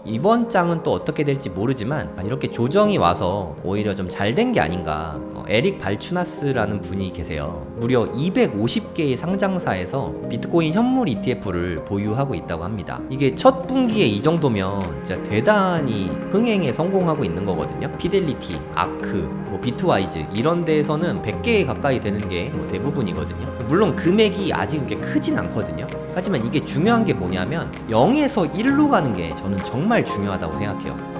이번 장은 또 어떻게 될지 모르지만 이렇게 조정이 와서 오히려 좀 잘 된 게 아닌가. 에릭 발추나스라는 분이 계세요. 무려 250개의 상장사에서 비트코인 현물 ETF를 보유하고 있다고 합니다. 이게 첫 분기에 이 정도면 진짜 대단히 흥행에 성공하고 있는 거거든요. 피델리티, 아크, 비트와이즈 이런 데에서는 100개 가까이 되는 게 대부분이거든요. 물론 금액이 아직 그렇게 크진 않거든요. 하지만 이게 중요한 게 뭐냐면 0에서 1로 가는 게 저는 정말 중요하다고 생각해요.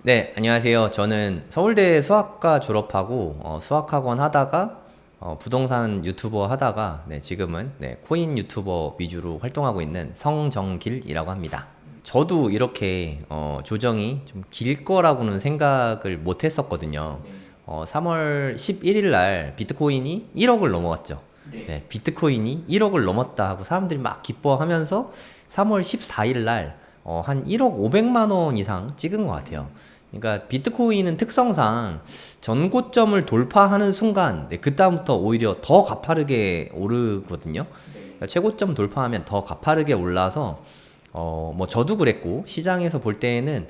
네, 안녕하세요. 저는 서울대 수학과 졸업하고 수학학원 하다가 부동산 유튜버 하다가 지금은 코인 유튜버 위주로 활동하고 있는 성정길이라고 합니다. 저도 이렇게 조정이 좀 길 거라고는 생각을 못 했었거든요. 3월 11일 날 비트코인이 1억을 넘어갔죠. 네, 비트코인이 1억을 넘었다 하고 사람들이 막 기뻐하면서 3월 14일 날 한 1억 500만 원 이상 찍은 것 같아요. 그러니까 비트코인은 특성상 전고점을 돌파하는 순간 그다음부터 오히려 더 가파르게 오르거든요. 그러니까 최고점 돌파하면 더 가파르게 올라서 뭐 저도 그랬고 시장에서 볼 때에는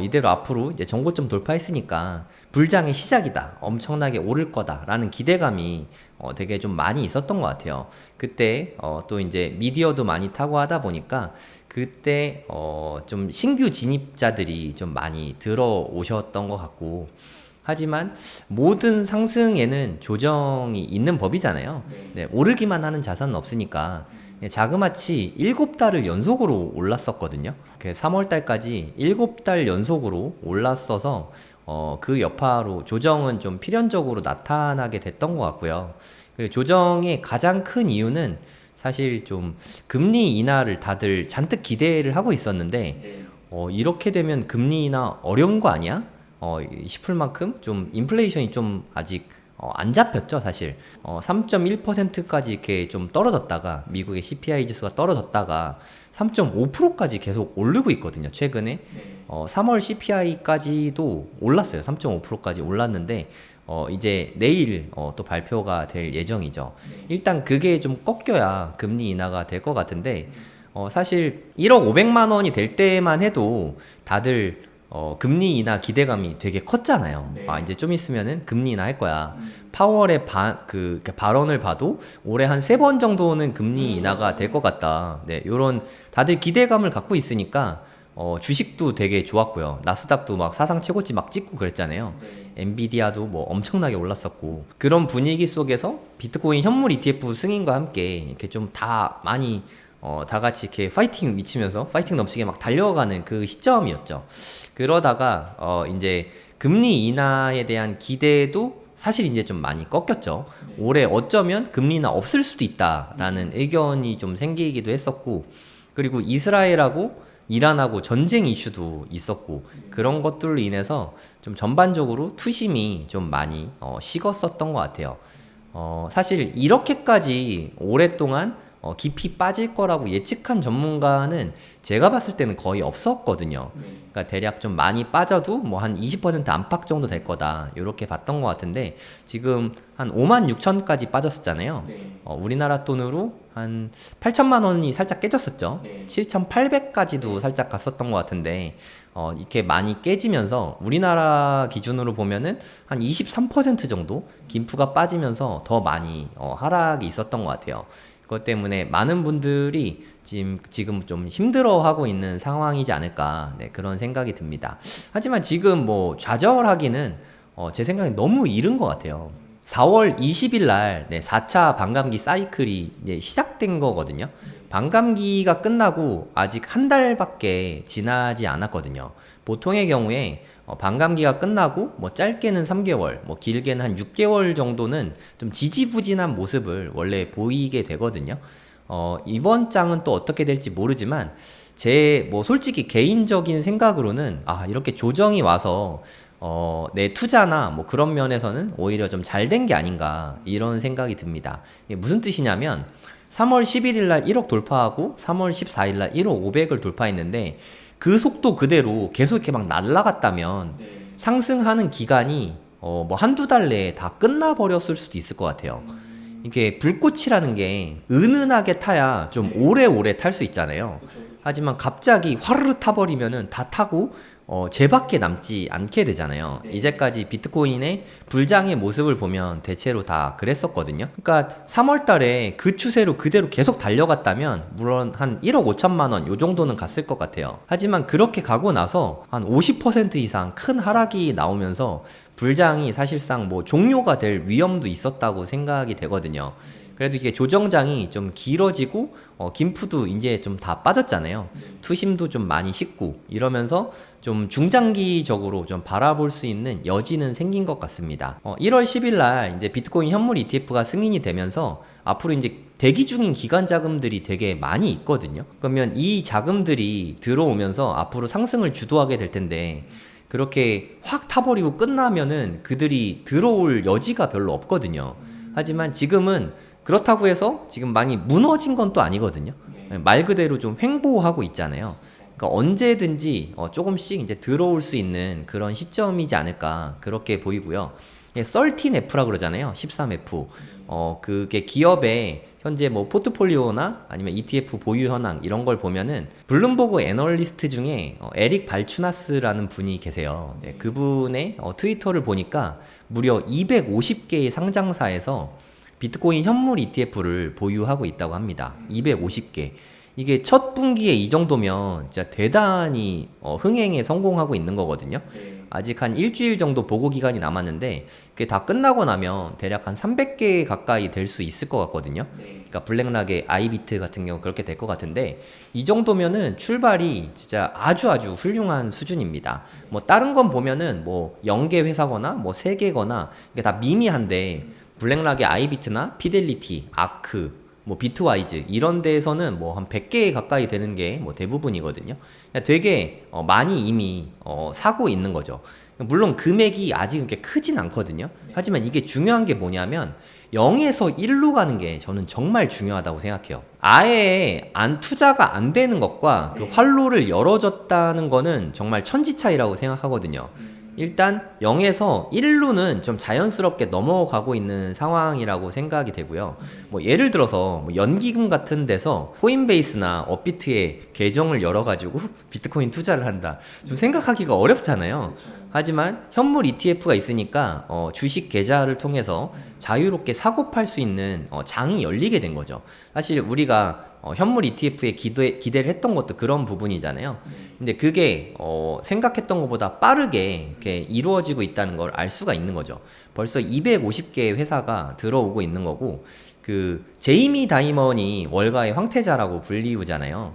이대로 앞으로 이제 전고점 돌파했으니까 불장의 시작이다, 엄청나게 오를 거다라는 기대감이 되게 좀 많이 있었던 것 같아요. 그때 또 이제 미디어도 많이 타고 하다 보니까 그때 좀 신규 진입자들이 좀 많이 들어오셨던 것 같고, 하지만 모든 상승에는 조정이 있는 법이잖아요. 네, 오르기만 하는 자산은 없으니까 자그마치 7달을 연속으로 올랐었거든요. 3월달까지 7달 연속으로 올랐어서 그 여파로 조정은 좀 필연적으로 나타나게 됐던 것 같고요. 그리고 조정의 가장 큰 이유는 사실 좀 금리 인하를 다들 잔뜩 기대를 하고 있었는데 이렇게 되면 금리 인하 어려운 거 아니야? 싶을 만큼 좀 인플레이션이 좀 아직 안 잡혔죠, 사실. 3.1%까지 이렇게 좀 떨어졌다가 미국의 CPI 지수가 떨어졌다가 3.5%까지 계속 오르고 있거든요, 최근에. 3월 CPI까지도 올랐어요. 3.5%까지 올랐는데 이제 내일 또 발표가 될 예정이죠. 일단 그게 좀 꺾여야 금리 인하가 될 것 같은데 사실 1억 500만 원이 될 때만 해도 다들 금리 인하 기대감이 되게 컸잖아요. 이제 좀 있으면은 금리 인하 할 거야. 파월의 발언을 봐도 올해 한 3번 정도는 금리 인하가 될 것 같다. 네, 요런 다들 기대감을 갖고 있으니까 주식도 되게 좋았고요. 나스닥도 막 사상 최고치 막 찍고 그랬잖아요. 엔비디아도 뭐 엄청나게 올랐었고, 그런 분위기 속에서 비트코인 현물 ETF 승인과 함께 이렇게 좀 다 많이 다 같이 이렇게 파이팅 미치면서 파이팅 넘치게 막 달려가는 그 시점이었죠. 그러다가 이제 금리 인하에 대한 기대도 사실 이제 좀 많이 꺾였죠. 올해 어쩌면 금리 인하 없을 수도 있다라는 의견이 좀 생기기도 했었고, 그리고 이스라엘하고 이란하고 전쟁 이슈도 있었고, 그런 것들로 인해서 좀 전반적으로 투심이 좀 많이 식었었던 것 같아요. 사실 이렇게까지 오랫동안 깊이 빠질 거라고 예측한 전문가는 제가 봤을 때는 거의 없었거든요. 그러니까 대략 좀 많이 빠져도 뭐 한 20% 안팎 정도 될 거다, 이렇게 봤던 것 같은데 지금 한 5만 6천까지 빠졌었잖아요. 우리나라 돈으로 한 8천만 원이 살짝 깨졌었죠. 7,800까지도 살짝 갔었던 것 같은데 이렇게 많이 깨지면서 우리나라 기준으로 보면은 한 23% 정도 김프가 빠지면서 더 많이 하락이 있었던 것 같아요. 그것 때문에 많은 분들이 지금 좀 힘들어하고 있는 상황이지 않을까, 그런 생각이 듭니다. 하지만 지금 뭐 좌절하기는 제 생각에 너무 이른 것 같아요. 4월 20일 날 4차 반감기 사이클이 이제 시작된 거거든요. 반감기가 끝나고 아직 한 달밖에 지나지 않았거든요. 보통의 경우에 반감기가 끝나고 뭐 짧게는 3개월, 뭐 길게는 한 6개월 정도는 좀 지지부진한 모습을 원래 보이게 되거든요. 이번 장은 또 어떻게 될지 모르지만 제 뭐 솔직히 개인적인 생각으로는 이렇게 조정이 와서 내 투자나 뭐 그런 면에서는 오히려 좀 잘 된 게 아닌가, 이런 생각이 듭니다. 이게 무슨 뜻이냐면 3월 11일 날 1억 돌파하고 3월 14일 날 1억 500을 돌파했는데 그 속도 그대로 계속 이렇게 막 날아갔다면 상승하는 기간이 뭐 한두 달 내에 다 끝나버렸을 수도 있을 것 같아요. 이게 불꽃이라는 게 은은하게 타야 좀 오래오래 탈 수 있잖아요. 하지만 갑자기 화르르 타버리면은 다 타고 쟤밖에 남지 않게 되잖아요. 이제까지 비트코인의 불장의 모습을 보면 대체로 다 그랬었거든요. 그러니까 3월 달에 그 추세로 그대로 계속 달려갔다면 물론 한 1억 5천만 원 요 정도는 갔을 것 같아요. 하지만 그렇게 가고 나서 한 50% 이상 큰 하락이 나오면서 불장이 사실상 뭐 종료가 될 위험도 있었다고 생각이 되거든요. 그래도 이게 조정장이 좀 길어지고 김푸도 이제 좀 다 빠졌잖아요. 투심도 좀 많이 식고 이러면서 좀 중장기적으로 좀 바라볼 수 있는 여지는 생긴 것 같습니다. 1월 10일 날 이제 비트코인 현물 ETF가 승인이 되면서 앞으로 이제 대기 중인 기관 자금들이 되게 많이 있거든요. 그러면 이 자금들이 들어오면서 앞으로 상승을 주도하게 될 텐데 그렇게 확 타버리고 끝나면은 그들이 들어올 여지가 별로 없거든요. 하지만 지금은 그렇다고 해서 지금 많이 무너진 건 또 아니거든요. 말 그대로 좀 횡보하고 있잖아요. 그러니까 언제든지 조금씩 이제 들어올 수 있는 그런 시점이지 않을까 그렇게 보이고요. 13F라 그러잖아요. 13F. 그게 기업의 현재 뭐 포트폴리오나 아니면 ETF 보유 현황 이런 걸 보면은 블룸버그 애널리스트 중에 에릭 발추나스라는 분이 계세요. 네, 그분의 트위터를 보니까 무려 250개의 상장사에서 비트코인 현물 ETF를 보유하고 있다고 합니다. 250개. 이게 첫 분기에 이 정도면 진짜 대단히 흥행에 성공하고 있는 거거든요. 아직 한 일주일 정도 보고 기간이 남았는데 그게 다 끝나고 나면 대략 한 300개 가까이 될 수 있을 것 같거든요. 그러니까 블랙락의 아이비트 같은 경우 그렇게 될 것 같은데 이 정도면은 출발이 진짜 아주 훌륭한 수준입니다. 뭐 다른 건 보면은 뭐 0개 회사거나 뭐 3개거나 이게 다 미미한데 블랙락의 아이비트나 피델리티, 아크, 뭐 비트와이즈 이런 데에서는 뭐 한 100개 가까이 되는 게 뭐 대부분이거든요. 되게 많이 이미 사고 있는 거죠. 물론 금액이 아직 그렇게 크진 않거든요. 하지만 이게 중요한 게 뭐냐면 0에서 1로 가는 게 저는 정말 중요하다고 생각해요. 아예 투자가 안 되는 것과 그 활로를 열어줬다는 거는 정말 천지 차이라고 생각하거든요. 일단 0에서 1루는 좀 자연스럽게 넘어가고 있는 상황이라고 생각이 되고요. 뭐 예를 들어서 뭐 연기금 같은 데서 코인베이스나 업비트에 계정을 열어가지고 비트코인 투자를 한다. 좀 생각하기가 어렵잖아요. 하지만 현물 ETF가 있으니까 주식 계좌를 통해서 자유롭게 사고 팔 수 있는 장이 열리게 된 거죠. 사실 우리가 현물 ETF에 기대를 했던 것도 그런 부분이잖아요. 근데 그게 생각했던 것보다 빠르게 이렇게 이루어지고 있다는 걸 알 수가 있는 거죠. 벌써 250개의 회사가 들어오고 있는 거고 그 제이미 다이먼이 월가의 황태자라고 불리우잖아요.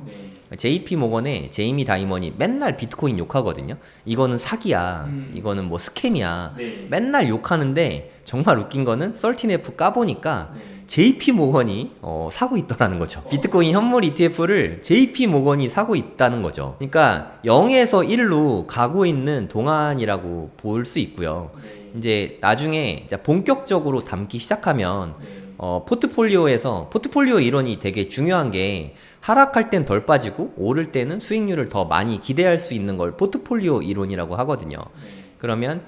JP 모건의 제이미 다이먼이 맨날 비트코인 욕하거든요. 이거는 사기야. 이거는 뭐 스캠이야. 맨날 욕하는데 정말 웃긴 거는 13F 까보니까 JP 모건이 사고 있더라는 거죠. 비트코인 현물 ETF를 JP 모건이 사고 있다는 거죠. 그러니까 0에서 1로 가고 있는 동안이라고 볼 수 있고요. 이제 나중에 이제 본격적으로 담기 시작하면 포트폴리오 이론이 되게 중요한 게 하락할 땐 덜 빠지고 오를 때는 수익률을 더 많이 기대할 수 있는 걸 포트폴리오 이론이라고 하거든요. 그러면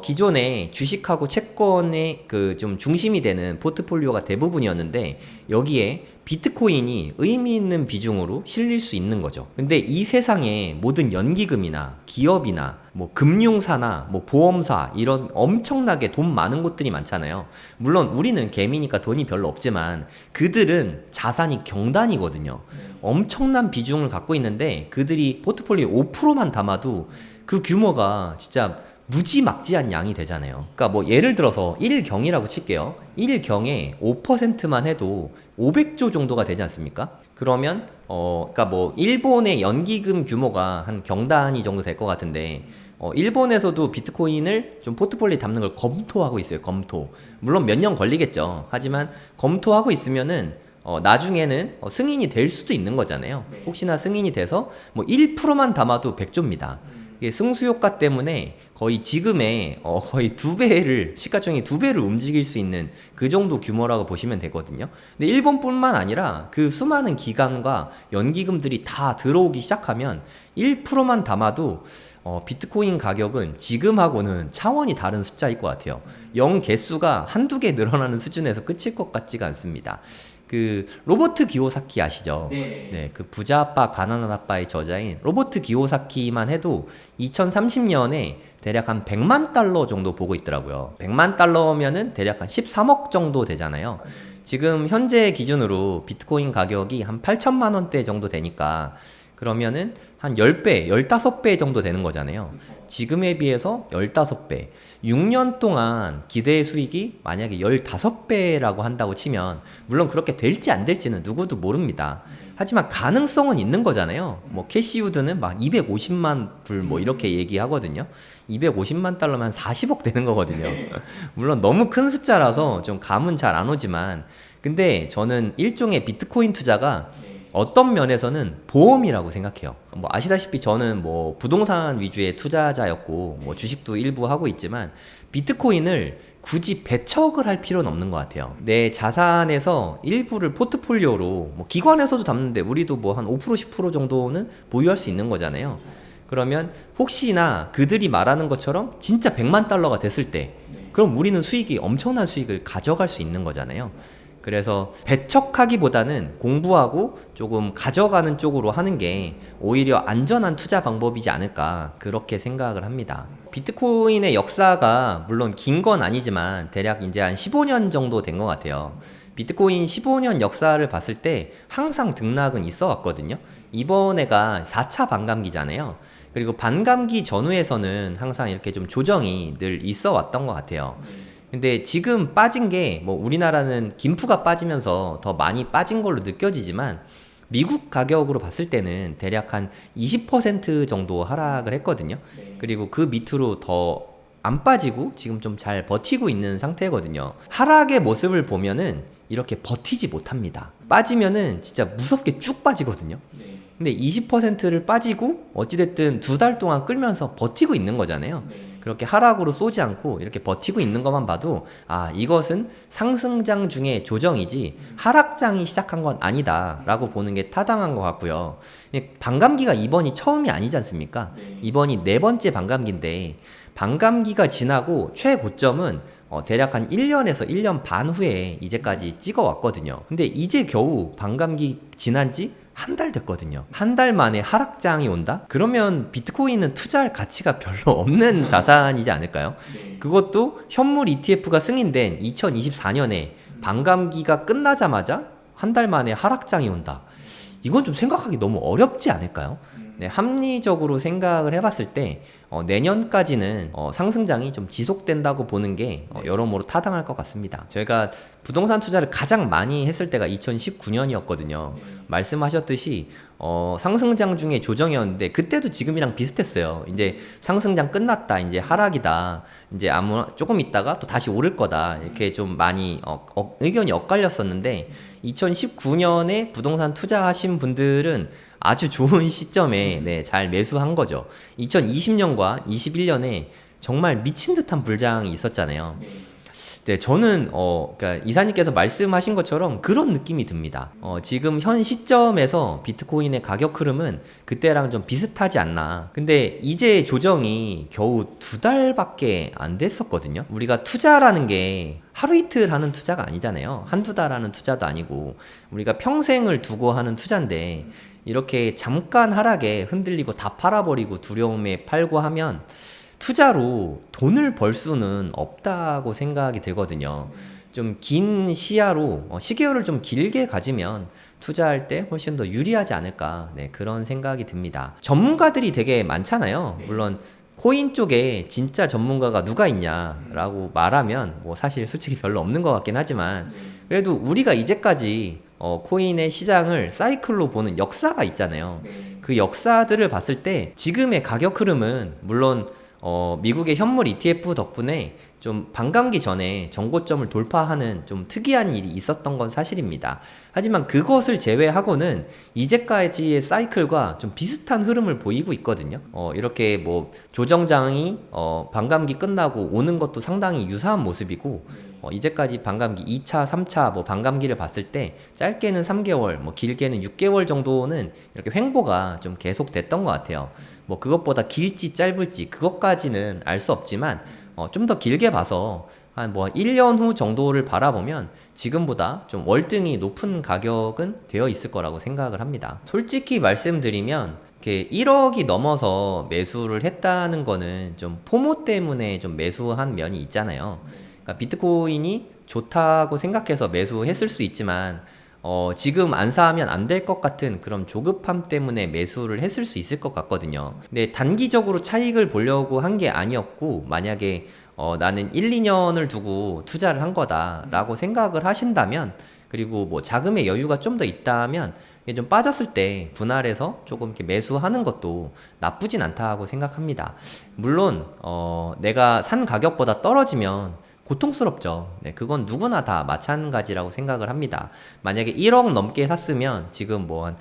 기존에 주식하고 채권의 그 좀 중심이 되는 포트폴리오가 대부분이었는데 여기에 비트코인이 의미 있는 비중으로 실릴 수 있는 거죠. 근데 이 세상에 모든 연기금이나 기업이나 뭐 금융사나 뭐 보험사 이런 엄청나게 돈 많은 곳들이 많잖아요. 물론 우리는 개미니까 돈이 별로 없지만 그들은 자산이 경단이거든요. 엄청난 비중을 갖고 있는데 그들이 포트폴리오 5%만 담아도 그 규모가 진짜 무지막지한 양이 되잖아요. 그러니까 뭐 예를 들어서 1경이라고 칠게요. 1경에 5%만 해도 500조 정도가 되지 않습니까? 그러면 그러니까 뭐 일본의 연기금 규모가 한 경단위 정도 될 것 같은데 일본에서도 비트코인을 좀 포트폴리오에 담는 걸 검토하고 있어요. 검토. 물론 몇 년 걸리겠죠. 하지만 검토하고 있으면은 나중에는 승인이 될 수도 있는 거잖아요. 혹시나 승인이 돼서 뭐 1%만 담아도 100조입니다. 이게 승수효과 때문에 거의 지금의 거의 두 배를, 시가총액 두 배를 움직일 수 있는 그 정도 규모라고 보시면 되거든요. 근데 일본뿐만 아니라 그 수많은 기관과 연기금들이 다 들어오기 시작하면 1%만 담아도 비트코인 가격은 지금하고는 차원이 다른 숫자일 것 같아요. 영 개수가 한두 개 늘어나는 수준에서 끝일 것 같지가 않습니다. 그 로버트 기요사키 아시죠? 네, 그 부자 아빠 가난한 아빠의 저자인 로버트 기요사키만 해도 2030년에 대략 한 100만 달러 정도 보고 있더라고요. 100만 달러면은 대략 한 13억 정도 되잖아요. 지금 현재 기준으로 비트코인 가격이 한 8천만 원대 정도 되니까 그러면은 한 10배, 15배 정도 되는 거잖아요. 지금에 비해서 15배. 6년 동안 기대 수익이 만약에 15배라고 한다고 치면 물론 그렇게 될지 안 될지는 누구도 모릅니다. 하지만 가능성은 있는 거잖아요. 뭐 캐시우드는 막 250만 불 뭐 이렇게 얘기하거든요. 250만 달러면 40억 되는 거거든요. 물론 너무 큰 숫자라서 좀 감은 잘 안 오지만 근데 저는 일종의 비트코인 투자가 어떤 면에서는 보험이라고 생각해요. 뭐 아시다시피 저는 뭐 부동산 위주의 투자자였고 뭐 주식도 일부 하고 있지만 비트코인을 굳이 배척을 할 필요는 없는 것 같아요. 내 자산에서 일부를 포트폴리오로 뭐 기관에서도 담는데 우리도 뭐 한 5% 10% 정도는 보유할 수 있는 거잖아요. 그러면 혹시나 그들이 말하는 것처럼 진짜 100만 달러가 됐을 때 그럼 우리는 수익이 엄청난 수익을 가져갈 수 있는 거잖아요. 그래서 배척하기보다는 공부하고 조금 가져가는 쪽으로 하는 게 오히려 안전한 투자 방법이지 않을까 그렇게 생각을 합니다. 비트코인의 역사가 물론 긴 건 아니지만 대략 이제 한 15년 정도 된 것 같아요. 비트코인 15년 역사를 봤을 때 항상 등락은 있어 왔거든요. 이번에가 4차 반감기잖아요. 그리고 반감기 전후에서는 항상 이렇게 좀 조정이 늘 있어 왔던 것 같아요. 근데 지금 빠진 게 뭐 우리나라는 김프가 빠지면서 더 많이 빠진 걸로 느껴지지만 미국 가격으로 봤을 때는 대략 한 20% 정도 하락을 했거든요. 그리고 그 밑으로 더 안 빠지고 지금 좀 잘 버티고 있는 상태거든요. 하락의 모습을 보면은 이렇게 버티지 못합니다. 빠지면은 진짜 무섭게 쭉 빠지거든요. 근데 20%를 빠지고 어찌됐든 2달 동안 끌면서 버티고 있는 거잖아요. 그렇게 하락으로 쏘지 않고 이렇게 버티고 있는 것만 봐도 아 이것은 상승장 중에 조정이지 하락장이 시작한 건 아니다 라고 보는 게 타당한 것 같고요. 반감기가 이번이 처음이 아니지 않습니까? 이번이 4번째 반감기인데 반감기가 지나고 최고점은 대략 한 1년에서 1년 반 후에 이제까지 찍어왔거든요. 근데 이제 겨우 반감기 지난 지 한 달 됐거든요. 한 달 만에 하락장이 온다? 그러면 비트코인은 투자할 가치가 별로 없는 자산이지 않을까요? 그것도 현물 ETF가 승인된 2024년에 반감기가 끝나자마자 한 달 만에 하락장이 온다. 이건 좀 생각하기 너무 어렵지 않을까요? 네, 합리적으로 생각을 해봤을 때 내년까지는 상승장이 좀 지속된다고 보는 게 여러모로 타당할 것 같습니다. 저희가 부동산 투자를 가장 많이 했을 때가 2019년이었거든요. 말씀하셨듯이 상승장 중에 조정이었는데 그때도 지금이랑 비슷했어요. 이제 상승장 끝났다, 이제 하락이다, 이제 조금 있다가 또 다시 오를 거다 이렇게 좀 많이 의견이 엇갈렸었는데 2019년에 부동산 투자하신 분들은 아주 좋은 시점에 잘 매수한 거죠. 2020년과 21년에 정말 미친 듯한 불장이 있었잖아요. 네, 저는 그러니까 이사님께서 말씀하신 것처럼 그런 느낌이 듭니다. 지금 현 시점에서 비트코인의 가격 흐름은 그때랑 좀 비슷하지 않나. 근데 이제 조정이 겨우 2달밖에 안 됐었거든요. 우리가 투자라는 게 하루 이틀 하는 투자가 아니잖아요. 한두 달 하는 투자도 아니고 우리가 평생을 두고 하는 투자인데 이렇게 잠깐 하락에 흔들리고 다 팔아버리고 두려움에 팔고 하면 투자로 돈을 벌 수는 없다고 생각이 들거든요. 좀 긴 시야로 시계열을 좀 길게 가지면 투자할 때 훨씬 더 유리하지 않을까 그런 생각이 듭니다. 전문가들이 되게 많잖아요. 물론 코인 쪽에 진짜 전문가가 누가 있냐라고 말하면 뭐 사실 솔직히 별로 없는 것 같긴 하지만 그래도 우리가 이제까지 코인의 시장을 사이클로 보는 역사가 있잖아요. 그 역사들을 봤을 때 지금의 가격 흐름은 물론 미국의 현물 ETF 덕분에 좀 반감기 전에 정고점을 돌파하는 좀 특이한 일이 있었던 건 사실입니다. 하지만 그것을 제외하고는 이제까지의 사이클과 좀 비슷한 흐름을 보이고 있거든요. 이렇게 뭐 조정장이 반감기 끝나고 오는 것도 상당히 유사한 모습이고, 이제까지 반감기 2차, 3차 뭐 반감기를 봤을 때 짧게는 3개월, 뭐 길게는 6개월 정도는 이렇게 횡보가 좀 계속됐던 것 같아요. 뭐 그것보다 길지 짧을지 그것까지는 알 수 없지만 좀 더 길게 봐서 한 뭐 1년 후 정도를 바라보면 지금보다 좀 월등히 높은 가격은 되어 있을 거라고 생각을 합니다. 솔직히 말씀드리면 이렇게 1억이 넘어서 매수를 했다는 거는 좀 포모 때문에 좀 매수한 면이 있잖아요. 그러니까 비트코인이 좋다고 생각해서 매수했을 수 있지만 지금 안 사면 안 될 것 같은 그런 조급함 때문에 매수를 했을 수 있을 것 같거든요. 근데 단기적으로 차익을 보려고 한 게 아니었고, 만약에 나는 1, 2년을 두고 투자를 한 거다라고 생각을 하신다면, 그리고 뭐 자금의 여유가 좀 더 있다면 이게 좀 빠졌을 때 분할해서 조금 이렇게 매수하는 것도 나쁘진 않다고 생각합니다. 물론 내가 산 가격보다 떨어지면 고통스럽죠. 네, 그건 누구나 다 마찬가지라고 생각을 합니다. 만약에 1억 넘게 샀으면 지금 뭐 한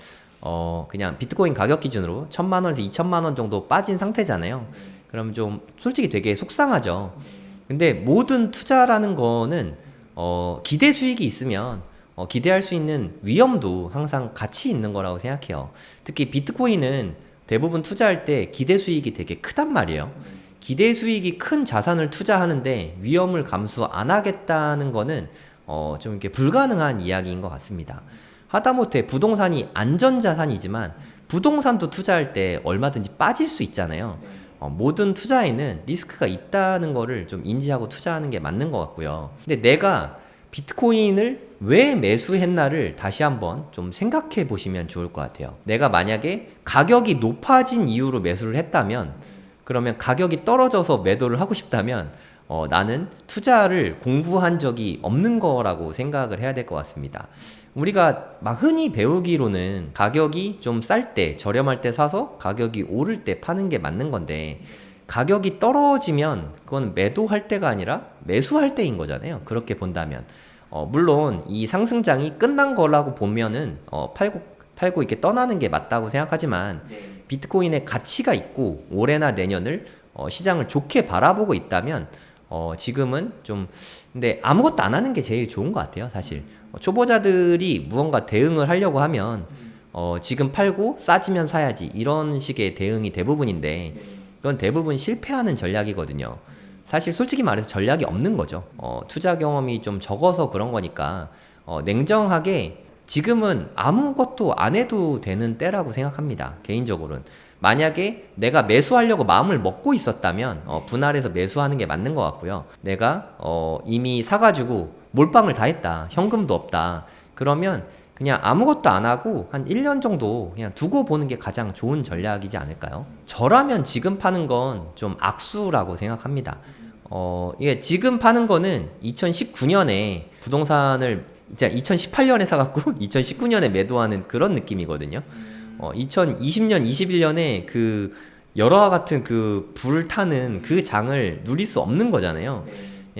그냥 비트코인 가격 기준으로 1,000만 원에서 2,000만 원 정도 빠진 상태잖아요. 그럼 좀 솔직히 되게 속상하죠. 근데 모든 투자라는 거는 기대 수익이 있으면 기대할 수 있는 위험도 항상 같이 있는 거라고 생각해요. 특히 비트코인은 대부분 투자할 때 기대 수익이 되게 크단 말이에요. 기대 수익이 큰 자산을 투자하는데 위험을 감수 안 하겠다는 거는 좀 이렇게 불가능한 이야기인 것 같습니다. 하다못해 부동산이 안전자산이지만 부동산도 투자할 때 얼마든지 빠질 수 있잖아요. 모든 투자에는 리스크가 있다는 거를 좀 인지하고 투자하는 게 맞는 것 같고요. 근데 내가 비트코인을 왜 매수했나를 다시 한번 좀 생각해 보시면 좋을 것 같아요. 내가 만약에 가격이 높아진 이유로 매수를 했다면, 그러면 가격이 떨어져서 매도를 하고 싶다면 나는 투자를 공부한 적이 없는 거라고 생각을 해야 될 것 같습니다. 우리가 막 흔히 배우기로는 가격이 좀 쌀 때, 저렴할 때 사서 가격이 오를 때 파는 게 맞는 건데, 가격이 떨어지면 그건 매도할 때가 아니라 매수할 때인 거잖아요. 그렇게 본다면 물론 이 상승장이 끝난 거라고 보면은 팔고 이렇게 떠나는 게 맞다고 생각하지만, 비트코인의 가치가 있고 올해나 내년을 시장을 좋게 바라보고 있다면 지금은 좀, 근데 아무것도 안 하는 게 제일 좋은 것 같아요. 사실 초보자들이 무언가 대응을 하려고 하면 지금 팔고 싸지면 사야지 이런 식의 대응이 대부분인데, 그건 대부분 실패하는 전략이거든요. 사실 솔직히 말해서 전략이 없는 거죠. 투자 경험이 좀 적어서 그런 거니까 냉정하게 지금은 아무것도 안 해도 되는 때라고 생각합니다. 개인적으로는. 만약에 내가 매수하려고 마음을 먹고 있었다면 분할해서 매수하는 게 맞는 것 같고요. 내가 이미 사가지고 몰빵을 다 했다, 현금도 없다, 그러면 그냥 아무것도 안 하고 한 1년 정도 그냥 두고 보는 게 가장 좋은 전략이지 않을까요? 저라면 지금 파는 건 좀 악수라고 생각합니다. 이게 지금 파는 거는 2019년에 부동산을 진짜 2018년에 사갖고 2019년에 매도하는 그런 느낌이거든요. 2020년, 21년에 그 열화와 같은 그 불타는 그 장을 누릴 수 없는 거잖아요.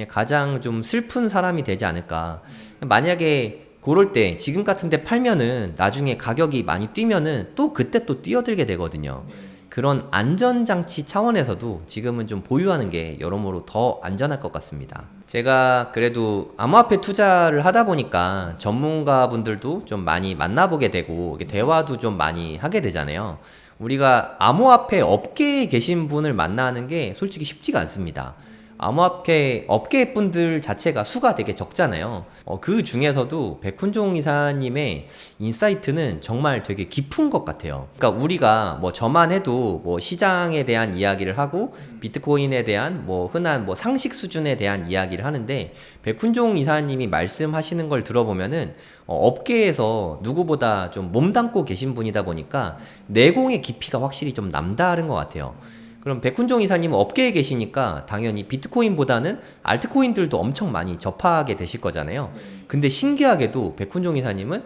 가장 좀 슬픈 사람이 되지 않을까. 만약에 그럴 때 지금 같은 데 팔면은 나중에 가격이 많이 뛰면은 또 그때 또 뛰어들게 되거든요. 그런 안전장치 차원에서도 지금은 좀 보유하는 게 여러모로 더 안전할 것 같습니다. 제가 그래도 암호화폐 투자를 하다 보니까 전문가분들도 좀 많이 만나보게 되고 대화도 좀 많이 하게 되잖아요. 우리가 암호화폐 업계에 계신 분을 만나는 게 솔직히 쉽지가 않습니다. 암호화폐 업계 분들 자체가 수가 되게 적잖아요. 그 중에서도 백훈종 이사님의 인사이트는 정말 되게 깊은 것 같아요. 그러니까 우리가 뭐 저만 해도 뭐 시장에 대한 이야기를 하고 비트코인에 대한 뭐 흔한 뭐 상식 수준에 대한 이야기를 하는데, 백훈종 이사님이 말씀하시는 걸 들어보면은 업계에서 누구보다 좀 몸담고 계신 분이다 보니까 내공의 깊이가 확실히 좀 남다른 것 같아요. 그럼 백훈종 이사님은 업계에 계시니까 당연히 비트코인보다는 알트코인들도 엄청 많이 접하게 되실 거잖아요. 근데 신기하게도 백훈종 이사님은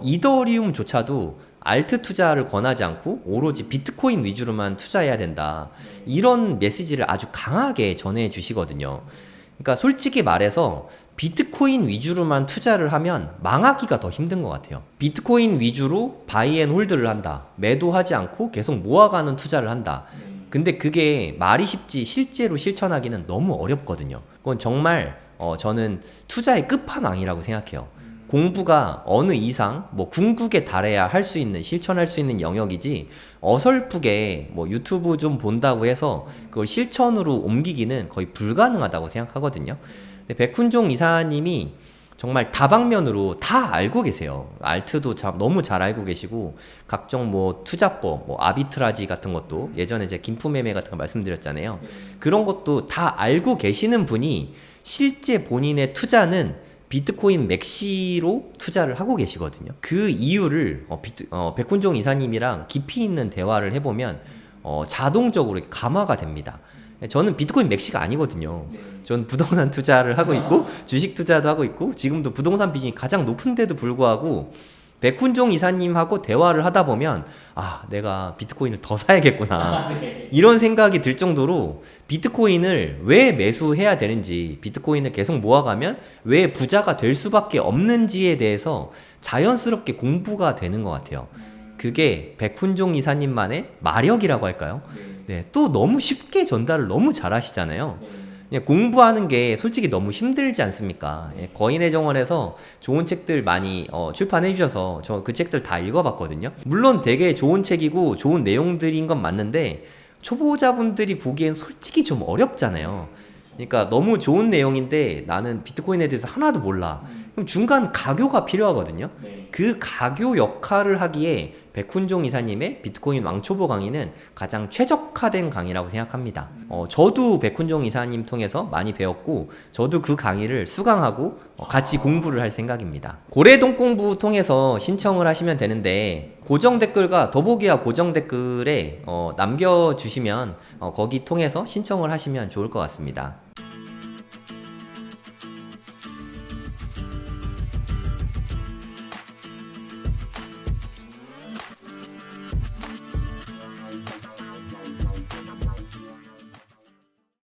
이더리움조차도 알트 투자를 권하지 않고 오로지 비트코인 위주로만 투자해야 된다. 이런 메시지를 아주 강하게 전해 주시거든요. 그러니까 솔직히 말해서 비트코인 위주로만 투자를 하면 망하기가 더 힘든 것 같아요. 비트코인 위주로 바이앤홀드를 한다. 매도하지 않고 계속 모아가는 투자를 한다. 근데 그게 말이 쉽지 실제로 실천하기는 너무 어렵거든요. 그건 정말 저는 투자의 끝판왕이라고 생각해요. 공부가 어느 이상 뭐 궁극에 달해야 할 수 있는 실천할 수 있는 영역이지 어설프게 뭐 유튜브 좀 본다고 해서 그걸 실천으로 옮기기는 거의 불가능하다고 생각하거든요. 근데 백훈종 이사님이 정말 다방면으로 다 알고 계세요. 알트도 너무 잘 알고 계시고 각종 뭐 투자법, 뭐 아비트라지 같은 것도 예전에 제가 김프매매 같은 거 말씀드렸잖아요. 그런 것도 다 알고 계시는 분이 실제 본인의 투자는 비트코인 맥시로 투자를 하고 계시거든요. 그 이유를 백훈종 이사님이랑 깊이 있는 대화를 해보면 자동적으로 감화가 됩니다. 저는 비트코인 맥시가 아니거든요. 저는 부동산 투자를 하고 있고 주식 투자도 하고 있고 지금도 부동산 비중이 가장 높은데도 불구하고 백훈종 이사님하고 대화를 하다 보면 아, 내가 비트코인을 더 사야겠구나 이런 생각이 들 정도로 비트코인을 왜 매수해야 되는지, 비트코인을 계속 모아가면 왜 부자가 될 수밖에 없는지에 대해서 자연스럽게 공부가 되는 것 같아요. 그게 백훈종 이사님만의 마력이라고 할까요? 네, 또 너무 쉽게 전달을 너무 잘하시잖아요. 공부하는 게 솔직히 너무 힘들지 않습니까? 거인의 정원에서 좋은 책들 많이 출판해 주셔서 저 그 책들 다 읽어봤거든요. 물론 되게 좋은 책이고 좋은 내용들인 건 맞는데 초보자분들이 보기엔 솔직히 좀 어렵잖아요. 그러니까 너무 좋은 내용인데 나는 비트코인에 대해서 하나도 몰라. 그럼 중간 가교가 필요하거든요. 그 가교 역할을 하기에 백훈종 이사님의 비트코인 왕초보 강의는 가장 최적화된 강의라고 생각합니다. 저도 백훈종 이사님 통해서 많이 배웠고 저도 그 강의를 수강하고 같이 공부를 할 생각입니다. 고래동 공부 통해서 신청을 하시면 되는데 고정 댓글과 더보기와 고정 댓글에 남겨주시면 거기 통해서 신청을 하시면 좋을 것 같습니다.